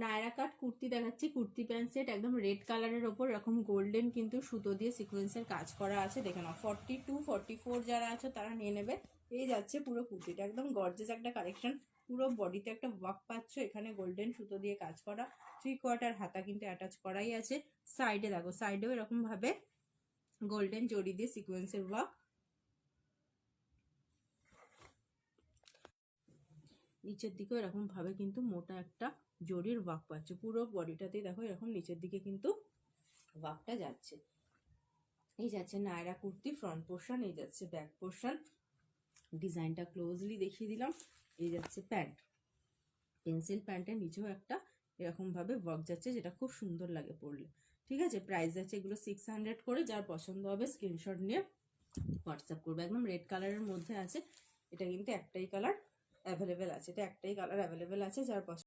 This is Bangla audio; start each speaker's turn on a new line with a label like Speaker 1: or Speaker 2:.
Speaker 1: নায়রা কাট কুর্তি দেখাচ্ছি, কুর্তি প্যান্ট সেট একদম রেড কালারের ওপর এরকম গোল্ডেন কিন্তু সুতো দিয়ে সিকোয়েন্সের কাজ করা আছে। দেখে নাও 42, 44 যারা আছে তারা নিয়ে নেবে। এই যাচ্ছে পুরো কুর্তিটা, একদম গর্জেস একটা কালেকশন। পুরো বডিতে একটা ওয়ার্ক পাচ্ছ, এখানে গোল্ডেন সুতো দিয়ে কাজ করা। 3/4 হাতা কিন্তু অ্যাটাচ করাই আছে। সাইডে দেখো, সাইডেও এরকম ভাবে গোল্ডেন জড়ি দিয়ে সিকোয়েন্সের ওয়ার্ক। নিচের দিকেও এরকম ভাবে কিন্তু মোটা একটা জরির ওয়ার্ক পাচ্ছে। পুরো বডিটাতে দেখো এরকম নিচের দিকে কিন্তু ওয়ার্কটা যাচ্ছে। এই যাচ্ছে নায়রা কুর্তি ফ্রন্ট পোর্শন, এই যাচ্ছে ব্যাক পোর্শন। ডিজাইনটা ক্লোজলি দেখিয়ে দিলাম। এই যাচ্ছে প্যান্ট, পেন্সিল প্যান্টের নিচেও একটা এরকম ভাবে ওয়ার্ক যাচ্ছে, যেটা খুব সুন্দর লাগে পরলে। ঠিক আছে, প্রাইস যাচ্ছে এগুলো 600 করে। যার পছন্দ হবে স্ক্রিনশট নিয়ে হোয়াটসঅ্যাপ করবে। একদম রেড কালারের মধ্যে আছে, এটা কিন্তু একটাই কালার অ্যাভেলেবেল আছে, এটা একটাই কালার অ্যাভেলেবেল আছে। যার